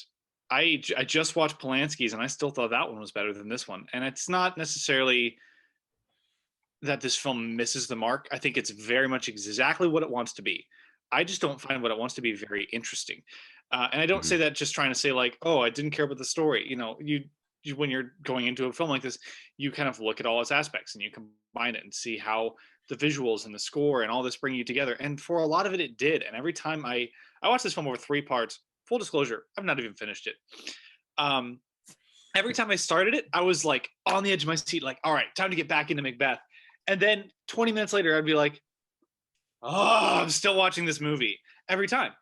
I just watched Polanski's, and I still thought that one was better than this one. And it's not necessarily that this film misses the mark. I think it's very much exactly what it wants to be. I just don't find what it wants to be very interesting. And I don't say that just trying to say like, oh, I didn't care about the story. You when you're going into a film like this, you kind of look at all its aspects and you combine it and see how the visuals and the score and all this bring you together. And for a lot of it, it did. And every time I watched this film over 3 parts. Full disclosure, I've not even finished it. Every time I started it, I was like on the edge of my seat, like, all right, time to get back into Macbeth. And then 20 minutes later, I'd be like, oh, I'm still watching this movie every time.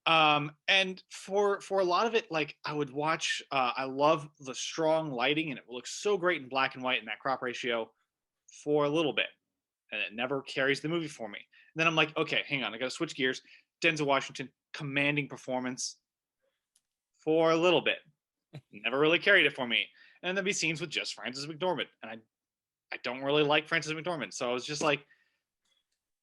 And for a lot of it, like I would watch, I love the strong lighting and it looks so great in black and white in that crop ratio for a little bit. And it never carries the movie for me. And then I'm like, okay, hang on, I gotta switch gears. Denzel Washington, commanding performance for a little bit. Never really carried it for me. And there'd be scenes with just Frances McDormand. And I don't really like Frances McDormand. So I was just like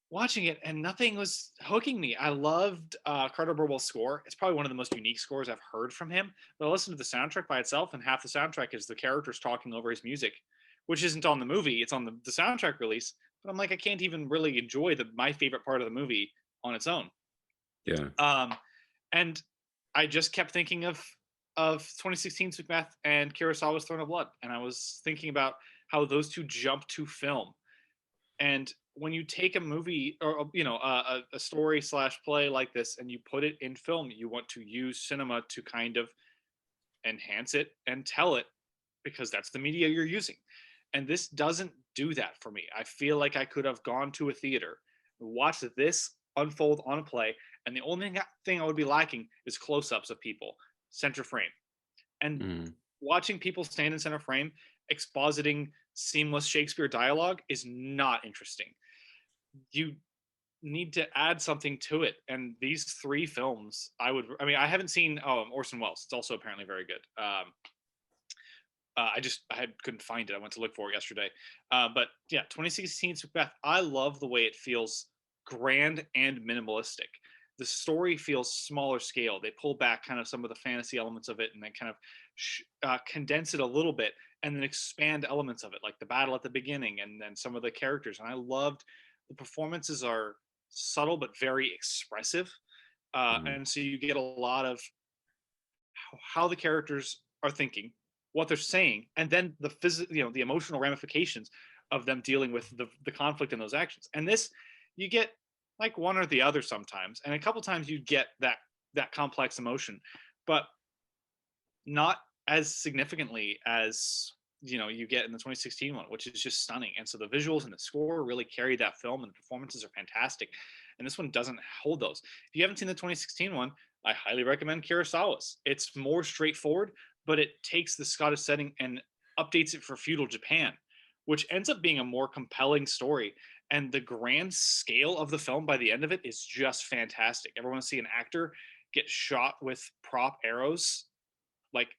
watching it and nothing was hooking me. I loved Carter Burwell's score. It's probably one of the most unique scores I've heard from him. But I listened to the soundtrack by itself, and half the soundtrack is the characters talking over his music, which isn't on the movie. It's on the soundtrack release. But I'm like, I can't even really enjoy my favorite part of the movie on its own. Yeah. And I just kept thinking of 2016's Macbeth and Kurosawa's Throne of Blood, and I was thinking about how those two jump to film. And when you take a movie or a story / play like this and you put it in film, you want to use cinema to kind of enhance it and tell it, because that's the media you're using. And this doesn't do that for me. I feel like I could have gone to a theater, watched this unfold on a play, and the only thing I would be lacking is close-ups of people, center frame. And watching people stand in center frame expositing seamless Shakespeare dialogue is not interesting. You need to add something to it. And these 3 films, I I haven't seen Orson Welles. It's also apparently very good. I couldn't find it. I went to look for it yesterday. But yeah, 2016's Macbeth, I love the way it feels grand and minimalistic. The story feels smaller scale. They pull back kind of some of the fantasy elements of it and then kind of condense it a little bit and then expand elements of it, like the battle at the beginning and then some of the characters. And I loved the performances are subtle but very expressive. And so you get a lot of how the characters are thinking, what they're saying, and then the emotional ramifications of them dealing with the conflict in those actions. And this, you get like one or the other sometimes, and a couple times you get that complex emotion, but not as significantly as you get in the 2016 one, which is just stunning. And so the visuals and the score really carry that film, and the performances are fantastic. And this one doesn't hold those. If you haven't seen the 2016 one, I highly recommend Kurosawa's. It's more straightforward, but it takes the Scottish setting and updates it for feudal Japan, which ends up being a more compelling story. And the grand scale of the film by the end of it is just fantastic. Ever want to see an actor get shot with prop arrows, like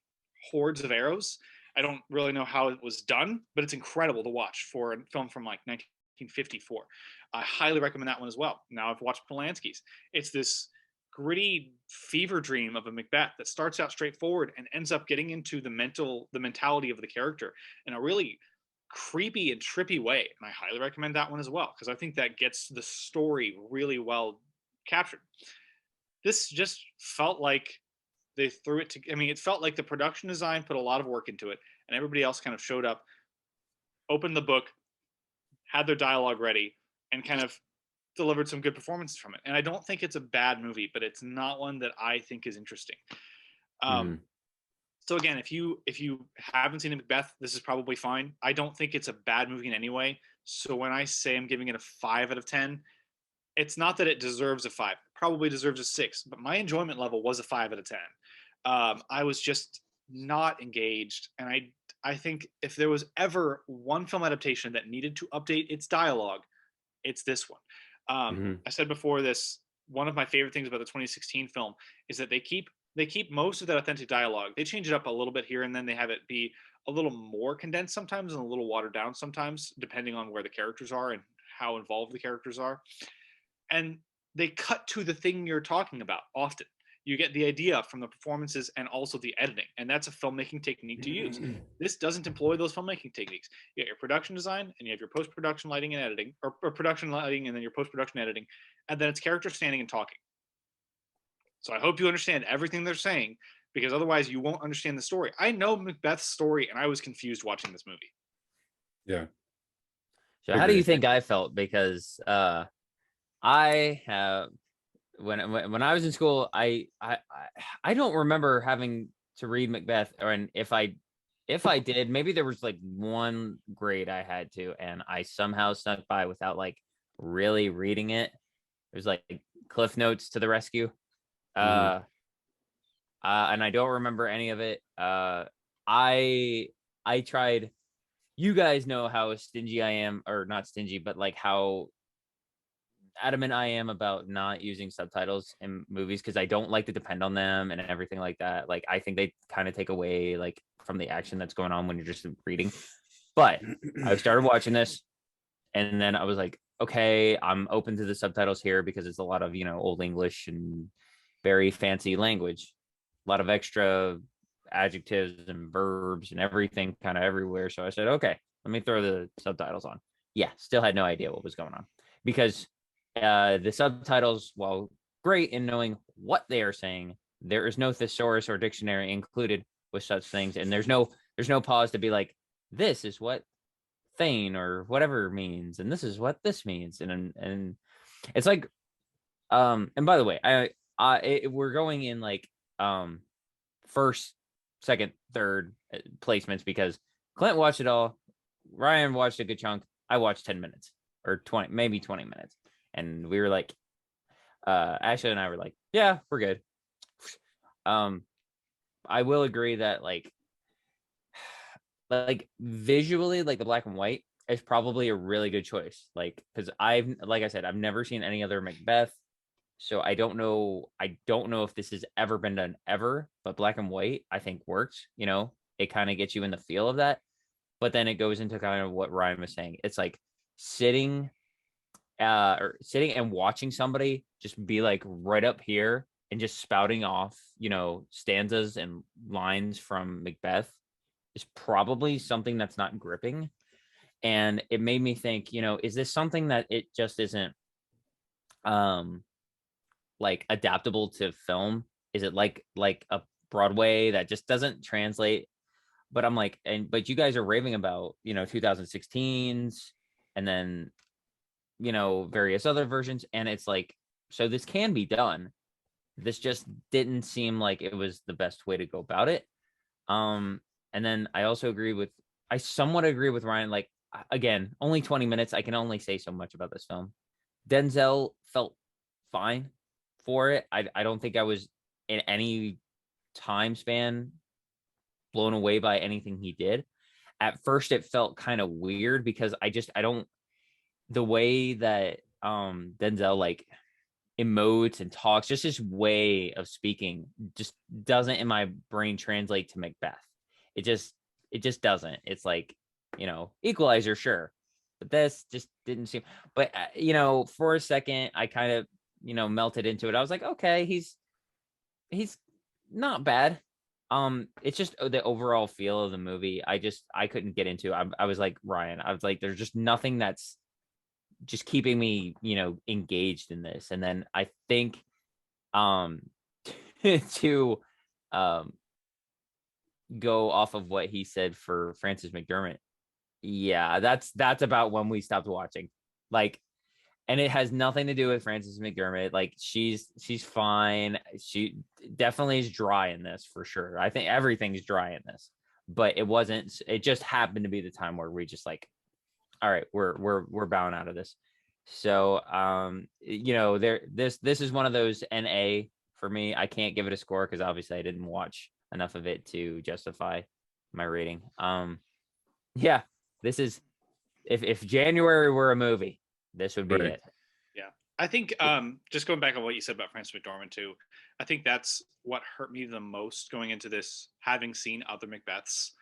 hordes of arrows? I don't really know how it was done, but it's incredible to watch for a film from like 1954. I highly recommend that one as well. Now I've watched Polanski's. It's this gritty fever dream of a Macbeth that starts out straightforward and ends up getting into the mentality of the character in a really creepy and trippy way. And I highly recommend that one as well, because I think that gets the story really well captured. This just felt like they threw it to, it felt like the production design put a lot of work into it, and everybody else kind of showed up, opened the book, had their dialogue ready, and kind of delivered some good performances from it. And I don't think it's a bad movie, but it's not one that I think is interesting. So again, if you haven't seen Macbeth, this is probably fine. I don't think it's a bad movie in any way. So when I say I'm giving it a 5 out of 10, it's not that it deserves a 5. It probably deserves a 6, but my enjoyment level was a 5 out of 10. I was just not engaged. And I think if there was ever one film adaptation that needed to update its dialogue, it's this one. Mhm. I said before this, one of my favorite things about the 2016 film is that they keep most of that authentic dialogue. They change it up a little bit here and then. They have it be a little more condensed sometimes and a little watered down sometimes, depending on where the characters are and how involved the characters are. And they cut to the thing you're talking about often. You get the idea from the performances and also the editing, and that's a filmmaking technique to use. This doesn't employ those filmmaking techniques. You get your production design, and you have your post-production lighting and editing, or production lighting, and then your post-production editing, and then it's characters standing and talking. So I hope you understand everything they're saying, because otherwise you won't understand the story. I know Macbeth's story, and I was confused watching this movie. Yeah. So how do you think I felt? Because I have when I was in school, I don't remember having to read Macbeth, and if I did, maybe there was like one grade I had to, and I somehow snuck by without like really reading it. It was like Cliff Notes to the rescue. And I don't remember any of it. I tried. You guys know how stingy I am, or not stingy, but like how adamant I am about not using subtitles in movies because I don't like to depend on them and everything like that. Like I think they kind of take away like from the action that's going on when you're just reading. But I started watching this, and then I was like, okay, I'm open to the subtitles here because it's a lot of, Old English and very fancy language, a lot of extra adjectives and verbs and everything kind of everywhere. So I said, okay, let me throw the subtitles on. Yeah, still had no idea what was going on because the subtitles, while great in knowing what they are saying, there is no thesaurus or dictionary included with such things, and there's no pause to be like, this is what Thane or whatever means, and this is what this means, and it's like, and by the way, we're going in like first, second, third placements because Clint watched it all, Ryan watched a good chunk, I watched 10 minutes or 20, maybe 20 minutes, and we were like, Ashley and I were like, yeah, we're good. I will agree that like visually, like the black and white is probably a really good choice. Like, because like I said, I've never seen any other Macbeth, so I don't know if this has ever been done ever. But black and white, I think works. It kind of gets you in the feel of that. But then it goes into kind of what Ryan was saying. It's like sitting and watching somebody just be like right up here and just spouting off, stanzas and lines from Macbeth is probably something that's not gripping. And it made me think, is this something that it just isn't like adaptable to film? Is it like a Broadway that just doesn't translate? But I'm like, but you guys are raving about, 2016s and then, various other versions. And it's like, so this can be done. This just didn't seem like it was the best way to go about it. And then I somewhat agree with Ryan. Like, again, only 20 minutes. I can only say so much about this film. Denzel felt fine for it. I don't think I was in any time span blown away by anything he did. At first, it felt kind of weird because the way that Denzel like emotes and talks, just his way of speaking just doesn't in my brain translate to Macbeth. It just doesn't. It's like, Equalizer, sure, but this just didn't seem. But for a second, I kind of melted into it. I was like, okay, he's not bad. It's just the overall feel of the movie. I couldn't get into. I was like Ryan. I was like, there's just nothing that's just keeping me, engaged in this. And then I think, to go off of what he said for Frances McDermott. Yeah, that's about when we stopped watching. Like, and it has nothing to do with Frances McDermott. Like, she's fine. She definitely is dry in this for sure. I think everything's dry in this, but it just happened to be the time where we just like, all right, we're bowing out of this. So this is one of those NA for me. I can't give it a score because obviously I didn't watch enough of it to justify my rating. Yeah, this is if January were a movie, this would be Right. it. Yeah. I think just going back on what you said about Frances McDormand too, I think that's what hurt me the most going into this, having seen other Macbeths,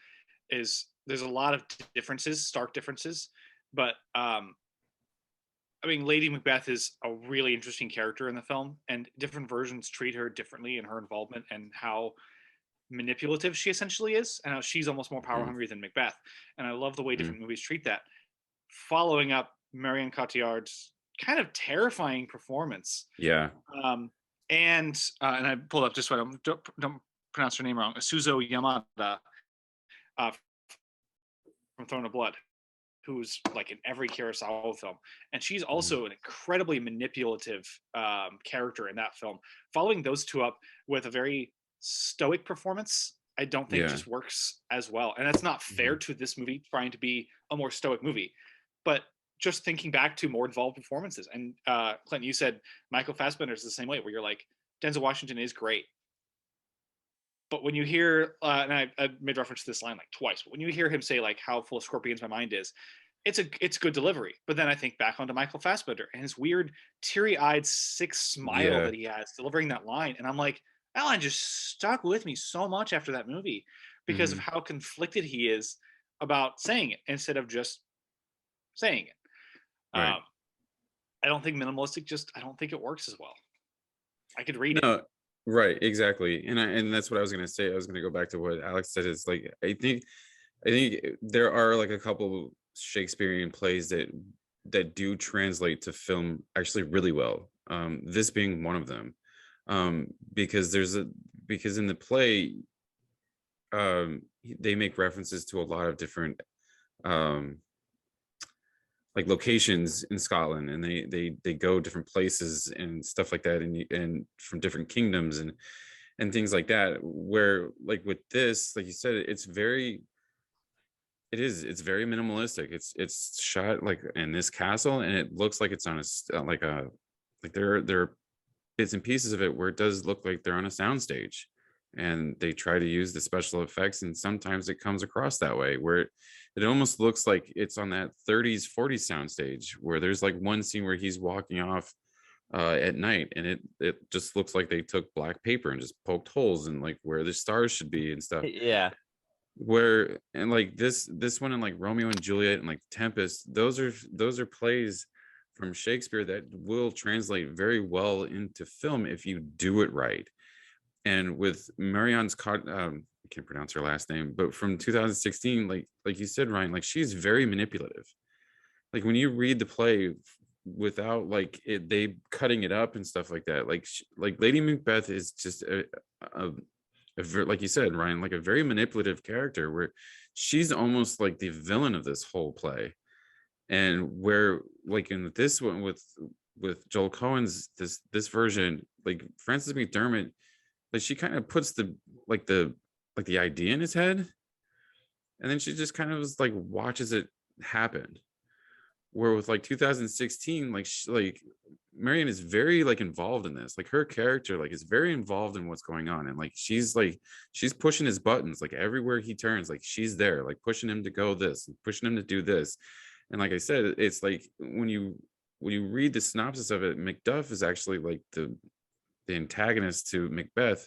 is there's a lot of differences, stark differences, but I mean, Lady Macbeth is a really interesting character in the film, and different versions treat her differently in her involvement and how manipulative she essentially is, and how she's almost more power Mm, hungry than Macbeth. And I love the way mm. different movies treat that. Following up Marion Cotillard's kind of terrifying performance, Yeah. um, and I pulled up just so I don't pronounce her name wrong, Suzo Yamada uh, from Throne of Blood, who's like in every Kurosawa film, and she's Mhm. also an incredibly manipulative character in that film. Following those two up with a very stoic performance, I don't think Yeah. just works as well, and that's not fair Mhm. to this movie trying to be a more stoic movie. But just thinking back to more involved performances, and Clinton, you said Michael Fassbender is the same way, where you're like, Denzel Washington is great, but when you hear and I made reference to this line like twice, but when you hear him say like how full of scorpions my mind is, it's good delivery. But then I think back onto Michael Fassbender and his weird teary-eyed sick smile Yeah. that he has delivering that line, and I'm like, that line just stuck with me so much after that movie because of Mhm. how conflicted he is about saying it instead of just saying it. Right. I don't think minimalistic, just I don't think it works as well. I could read it. No, right, exactly. And that's what I was gonna say. I was gonna go back to what Alex said is like I think there are like a couple Shakespearean plays that do translate to film actually really well. This being one of them. Because because in the play, they make references to a lot of different um like locations in Scotland, and they go different places and stuff like that, and from different kingdoms and things like that. Where like with this, like you said, it's very minimalistic. It's shot like in this castle, and it looks like it's on like a like there are bits and pieces of it where it does look like they're on a soundstage, and they try to use the special effects, and sometimes it comes across that way where it almost looks like it's on that 30s 40s soundstage, where there's like one scene where he's walking off at night, and it just looks like they took black paper and just poked holes in like where the stars should be and stuff. Yeah. Where and like this one, and like Romeo and Juliet and like Tempest, those are plays from Shakespeare that will translate very well into film if you do it right. And with I can't pronounce her last name, but from 2016, like you said, Ryan, like she's very manipulative. Like when you read the play without like they cutting it up and stuff like that, like Lady Macbeth is just a like you said, Ryan, like a very manipulative character where she's almost like the villain of this whole play. And where like in this one with Joel Cohen's this version, like Frances McDermott, like she kind of puts the idea in his head, and then she just kind of like watches it happen. Where with like 2016, like Marion is very like involved in this. Like her character like is very involved in what's going on, and like she's pushing his buttons like everywhere he turns. Like she's there, like pushing him to go this, and pushing him to do this. And like I said, it's like when you read the synopsis of it, Macduff is actually like the antagonist to Macbeth.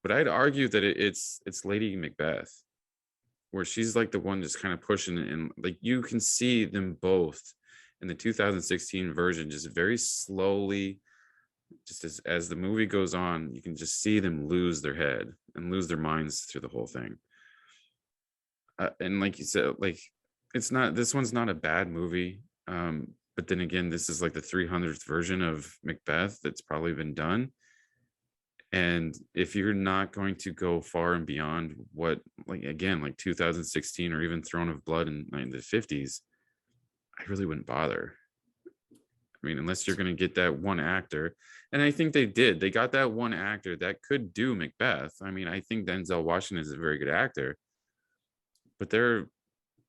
But I'd argue that it's Lady Macbeth, where she's like the one just kind of pushing it, and like you can see them both in the 2016 version just very slowly, just as the movie goes on, you can just see them lose their head and lose their minds through the whole thing. And like you said, like it's not this one's not a bad movie, but then again, this is like the 300th version of Macbeth that's probably been done. And if you're not going to go far and beyond what, like again, like 2016 or even Throne of Blood in the 50s, I really wouldn't bother. I mean, unless you're going to get that one actor. And I think they did. They got that one actor that could do Macbeth. I mean, I think Denzel Washington is a very good actor, but there are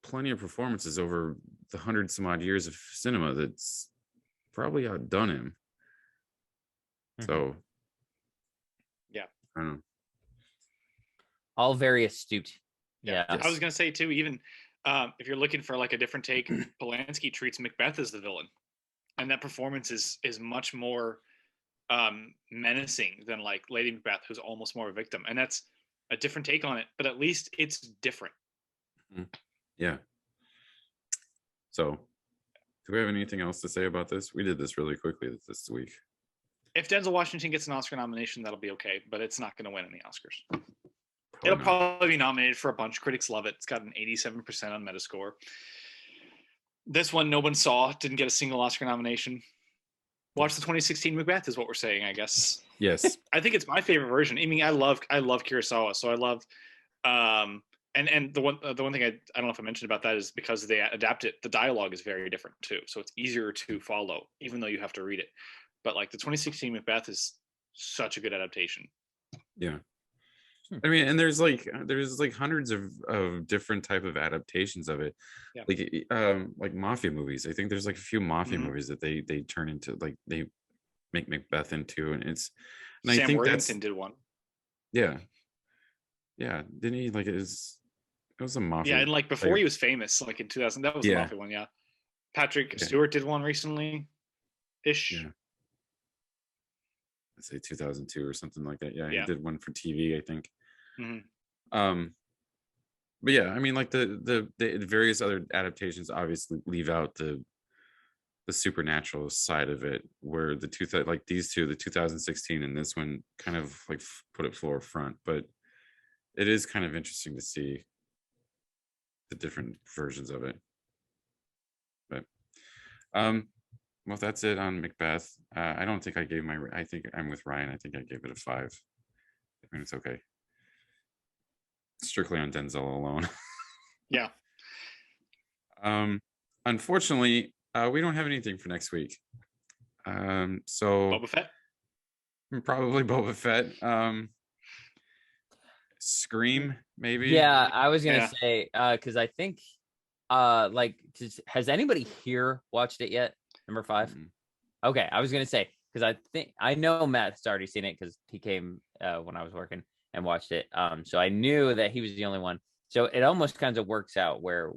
plenty of performances over the hundred some odd years of cinema that's probably outdone him. Mhm. So Yeah. I don't know. All very astute. Yeah. Yeah. I was gonna say too, even if you're looking for like a different take, Polanski treats Macbeth as the villain. and that performance is much more menacing than like Lady Macbeth, who's almost more a victim, and that's a different take on it, but at least it's different. Yeah. So, do we have anything else to say about this? We did this really quickly this week. If Denzel Washington gets an Oscar nomination, that'll be okay, but it's not going to win any Oscars. Probably It'll not. probably be nominated for a bunch. Critics love it. It's got an 87% on Metascore. This one no one saw, didn't get a single Oscar nomination. Watch the 2016 Macbeth is what we're saying, I guess. Yes. I think it's my favorite version. I mean, I love Kurosawa, so I love and the one thing I don't know if I mentioned about that is because they adapt it, the dialogue is very different too. So it's easier to follow, even though you have to read it. But like the 2016 Macbeth is such a good adaptation. Yeah. I mean, and there's like hundreds of different type of adaptations of it. Yeah. Like mafia movies. I think there's like a few mafia movies that they turn into, like they make Macbeth into, and Sam I think Worthington did one. Yeah. Didn't he? Like it was a mafia. Yeah, and like before he was famous, like in 2000, that was the mafia one. Yeah. Patrick Stewart did one recently ish. Yeah. I'd say 2002 or something like that. Yeah, he did one for TV, I think. But yeah, I mean, like the various other adaptations obviously leave out the supernatural side of it, where the these two, the 2016 and this one, kind of like put it forefront. But it is kind of interesting to see the different versions of it. But well, that's it on Macbeth. I don't think I gave I think I'm with Ryan. I think I gave it a 5. I mean, it's okay. Strictly on Denzel alone. Yeah. Unfortunately, we don't have anything for next week. So Boba Fett? Probably Boba Fett. Scream, maybe. Yeah, I was gonna say because I think has anybody here watched it yet? Number 5. Mm-hmm. Okay, I was gonna say because I know Matt's already seen it because he came when I was working and watched it. So I knew that he was the only one. So it almost kind of works out where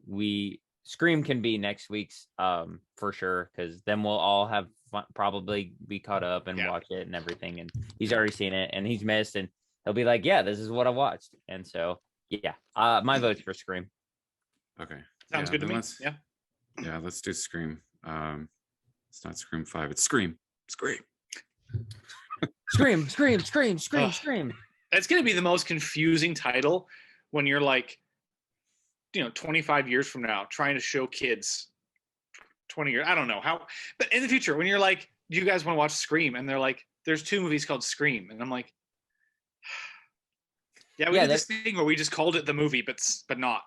Scream can be next week's for sure, because then we'll all have probably be caught up and watch it and everything. And he's already seen it and he's missed, and he'll be like, yeah, this is what I watched. And so my vote's for Scream. Okay, sounds good to me. Let's do Scream. It's not Scream 5, it's Scream. Scream. It's going to be the most confusing title when you're like, 25 years from now, trying to show kids 20 years. I don't know how, but in the future, when you're like, do you guys want to watch Scream? And they're like, there's 2 movies called Scream. And I'm like, we did this thing where we just called it the movie, but not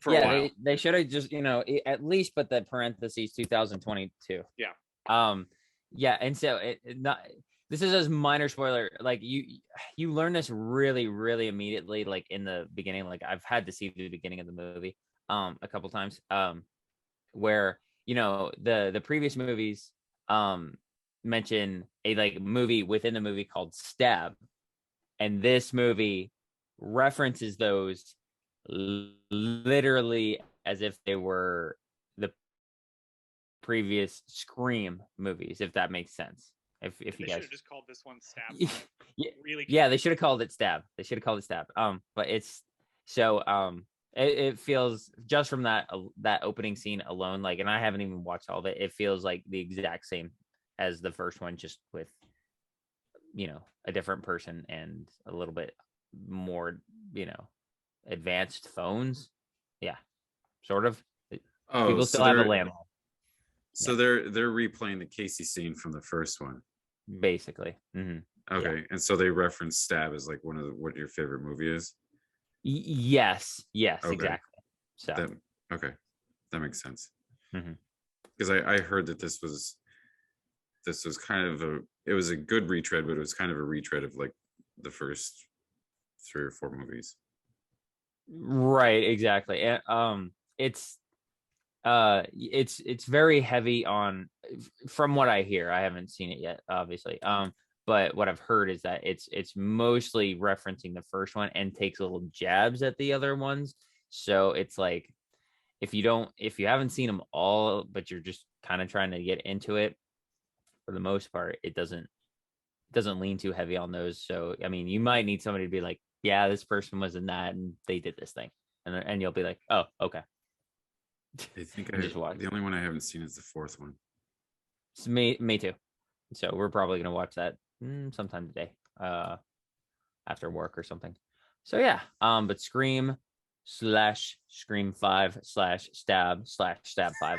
for a while. They should have just, at least put the parentheses 2022. Yeah. And so this is a minor spoiler. Like you learn this really, really immediately, like in the beginning. Like I've had to see the beginning of the movie a couple times. Where the previous movies mention a movie within the movie called Stab, and this movie references those literally as if they were the previous Scream movies, if that makes sense. If you guys should have just called this one Stab. Really? Yeah, they should have called it Stab. But it's so it feels just from that opening scene alone, like, and I haven't even watched all of it. It feels like the exact same as the first one, just with a different person and a little bit more advanced phones. Yeah, sort of. People still have a landline. So they're replaying the Casey scene from the first one, basically. Mm-hmm. Okay, and so they reference Stab as like what your favorite movie is. Yes, okay. Exactly. So that makes sense. Mm-hmm. Because I heard that this was kind of it was a good retread, but it was kind of a retread of like the first 3 or 4 movies. Right, exactly. And it's very heavy on, from what I hear. I haven't seen it yet, obviously. But what I've heard is that it's mostly referencing the first one and takes little jabs at the other ones. So it's like if you haven't seen them all, but you're just kind of trying to get into it, for the most part, it doesn't lean too heavy on those. So I mean, you might need somebody to be like, yeah, this person was in that and they did this thing, and you'll be like, oh, okay. I think And just watch. the only one I haven't seen is the fourth one. It's me too. So we're probably gonna watch that sometime today, after work or something. So yeah, but Scream / Scream 5 / Stab / Stab 5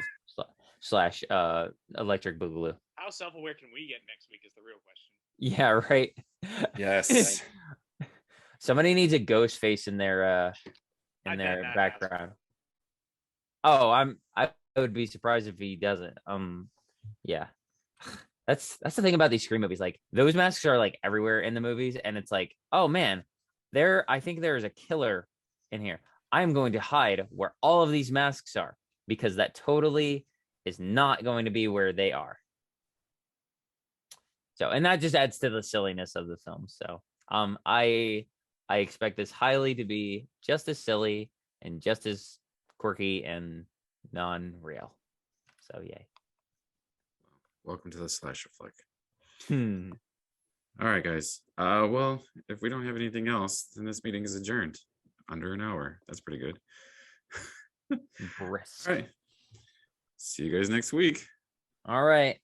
/ Electric Boogaloo. How self-aware can we get next week is the real question. Yeah, right. Yes. Somebody needs a ghost face in their background. Oh, I would be surprised if he doesn't. Yeah. That's the thing about these Scream movies. Like, those masks are like everywhere in the movies, and it's like, oh man, I think there is a killer in here. I'm going to hide where all of these masks are, because that totally is not going to be where they are. So, and that just adds to the silliness of the film. So, I expect this highly to be just as silly and just as quirky and non-real. So, yay. Welcome to the slasher flick. Hmm. All right, guys. Well, if we don't have anything else, then this meeting is adjourned. Under an hour. That's pretty good. Brisk. All right. See you guys next week. All right.